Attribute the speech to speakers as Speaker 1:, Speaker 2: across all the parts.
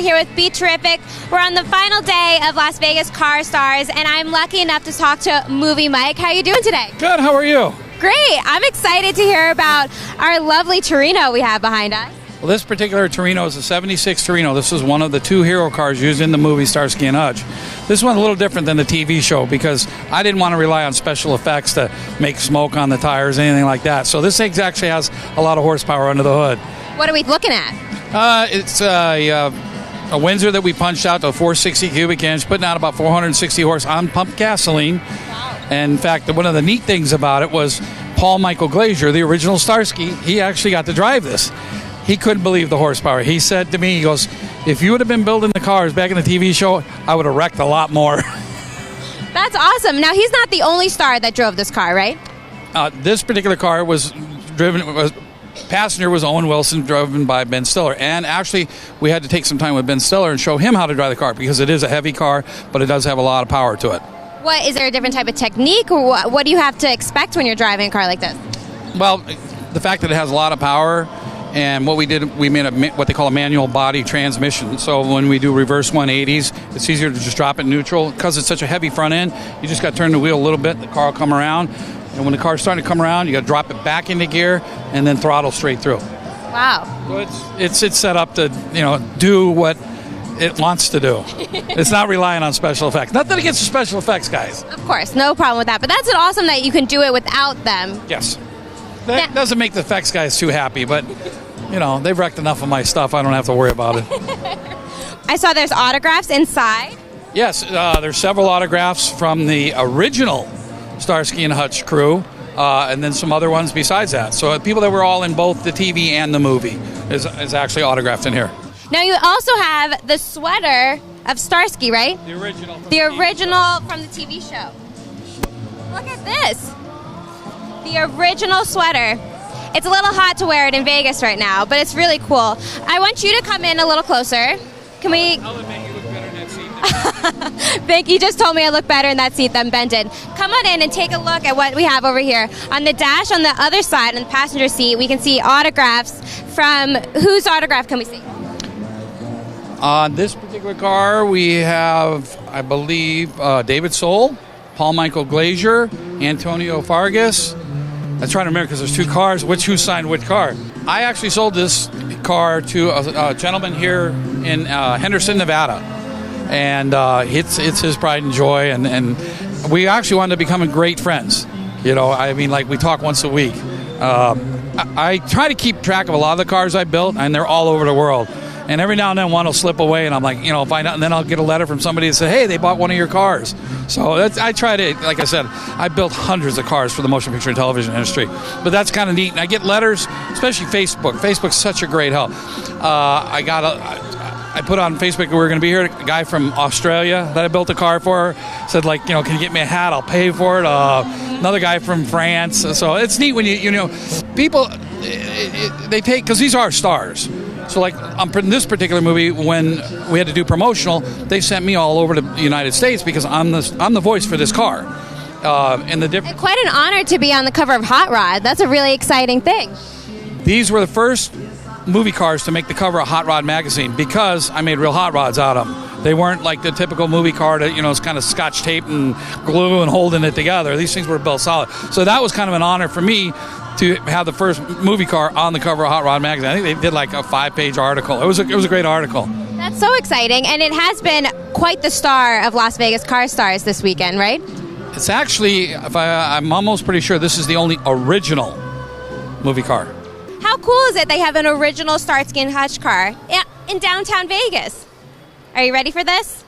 Speaker 1: here with BeTerrific. We're on the final day of Las Vegas Car Stars, and I'm lucky enough to talk to Movie Mike. How are you doing today?
Speaker 2: Good, how are you?
Speaker 1: Great. I'm excited to hear about our lovely Torino we have behind us.
Speaker 2: Well, this particular Torino is a 76 Torino. This is one of the two hero cars used in the movie Starsky and Hutch. This one's a little different than the TV show because I didn't want to rely on special effects to make smoke on the tires, anything like that. So this thing actually has a lot of horsepower under the hood.
Speaker 1: What are we looking at?
Speaker 2: It's a Windsor that we punched out to a 460 cubic inch, putting out about 460 horse on pumped gasoline.
Speaker 1: Wow.
Speaker 2: And in fact, one of the neat things about it was Paul Michael Glazier, the original Starsky, he actually got to drive this. He couldn't believe the horsepower. He said to me, he goes, if you would have been building the cars back in the TV show, I would have wrecked a lot more.
Speaker 1: That's awesome. Now, he's not the only star that drove this car, right?
Speaker 2: This particular car was driven, passenger was Owen Wilson, driven by Ben Stiller. And actually, we had to take some time with Ben Stiller and show him how to drive the car because it is a heavy car, but it does have a lot of power to it.
Speaker 1: What, is there a different type of technique, or what do you have to expect when you're driving a car like this?
Speaker 2: Well, the fact that it has a lot of power, and what we did, we made what they call a manual body transmission. So when we do reverse 180s, it's easier to just drop it neutral. Because it's such a heavy front end, you just got to turn the wheel a little bit, the car will come around. And when the car's starting to come around, you got to drop it back into gear and then throttle straight through.
Speaker 1: Wow.
Speaker 2: So it's set up to, do what it wants to do. It's not relying on special effects. Nothing against the special effects, guys.
Speaker 1: Of course, no problem with that. But that's awesome that you can do it without them.
Speaker 2: Yes. That doesn't make the effects guys too happy, but, they've wrecked enough of my stuff. I don't have to worry about it.
Speaker 1: I saw there's autographs inside.
Speaker 2: Yes, there's several autographs from the original Starsky and Hutch crew, and then some other ones besides that. So people that were all in both the TV and the movie is actually autographed in here.
Speaker 1: Now you also have the sweater of Starsky, right?
Speaker 2: The original.
Speaker 1: The original from the TV show. Look at this. The original sweater. It's a little hot to wear it in Vegas right now, but it's really cool. I want you to come in a little closer. Can we?
Speaker 2: I'll admit you look better in that seat.
Speaker 1: Thank you. Just told me I look better in that seat than Ben did. Come on in and take a look at what we have over here. On the dash on the other side, on the passenger seat, we can see autographs from, whose autograph can we see?
Speaker 2: On this particular car, we have, I believe, David Soul, Paul Michael Glazier, Antonio Fargas. I'm trying to remember because there's two cars. Who signed which car? I actually sold this car to a gentleman here in Henderson, Nevada. And it's his pride and joy. And we actually wanted to become great friends. We talk once a week. I try to keep track of a lot of the cars I built, and they're all over the world. And every now and then one will slip away, and I'm like, find out, and then I'll get a letter from somebody that said, hey, they bought one of your cars. So I try to, like I said, I built hundreds of cars for the motion picture and television industry. But that's kind of neat. And I get letters, especially Facebook. Facebook's such a great help. I put on Facebook that we were going to be here. A guy from Australia that I built a car for said, can you get me a hat? I'll pay for it. Another guy from France. So it's neat when people, they take, because these are stars. So in this particular movie, when we had to do promotional, they sent me all over the United States because I'm the voice for this car.
Speaker 1: And quite an honor to be on the cover of Hot Rod. That's a really exciting thing.
Speaker 2: These were the first movie cars to make the cover of Hot Rod magazine because I made real hot rods out of them. They weren't like the typical movie car that, it's kind of scotch tape and glue and holding it together. These things were built solid. So that was kind of an honor for me to have the first movie car on the cover of Hot Rod magazine. I think they did a 5-page article. It was a great article.
Speaker 1: That's so exciting, and it has been quite the star of Las Vegas Car Stars this weekend, right?
Speaker 2: It's actually, I'm almost pretty sure this is the only original movie car.
Speaker 1: How cool is it they have an original Starsky and Hutch car in downtown Vegas? Are you ready for this?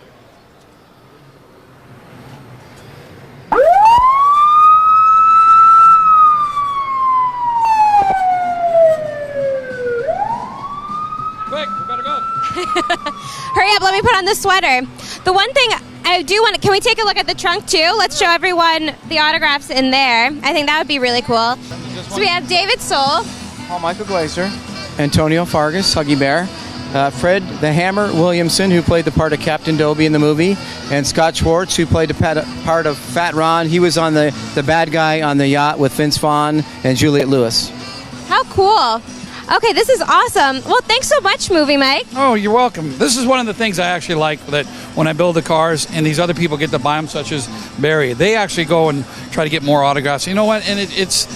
Speaker 2: Quick, we better go.
Speaker 1: Hurry up, let me put on the sweater. The one thing I do want to, can we take a look at the trunk too? Let's show everyone the autographs in there. I think that would be really cool. So we have David Soul,
Speaker 3: Paul Michael Glazier, Antonio Fargas, Huggy Bear, Fred the Hammer Williamson, who played the part of Captain Dobie in the movie, and Scott Schwartz, who played the part of Fat Ron. He was on the bad guy on the yacht with Vince Vaughn and Juliette Lewis.
Speaker 1: How cool. Okay, this is awesome. Well, thanks so much, Movie Mike.
Speaker 2: Oh, you're welcome. This is one of the things I actually like, that when I build the cars and these other people get to buy them, such as Barry, they actually go and try to get more autographs. You know what? And it's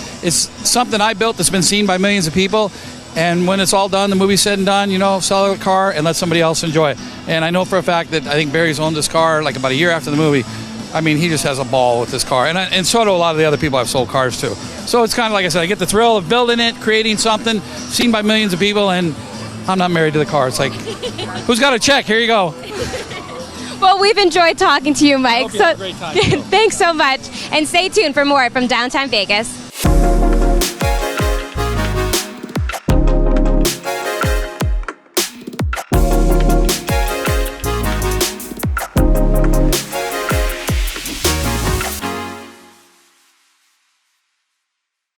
Speaker 2: something I built that's been seen by millions of people. And when it's all done, the movie's said and done, sell a car and let somebody else enjoy it. And I know for a fact that I think Barry's owned this car like about a year after the movie. I mean, he just has a ball with this car. And so do a lot of the other people I've sold cars to. So it's kind of like I said, I get the thrill of building it, creating something, seen by millions of people, and I'm not married to the car. It's like, who's got a check? Here you go.
Speaker 1: Well, we've enjoyed talking to you, Mike.
Speaker 2: I hope you have a great time.
Speaker 1: Thanks so much. And stay tuned for more from downtown Vegas.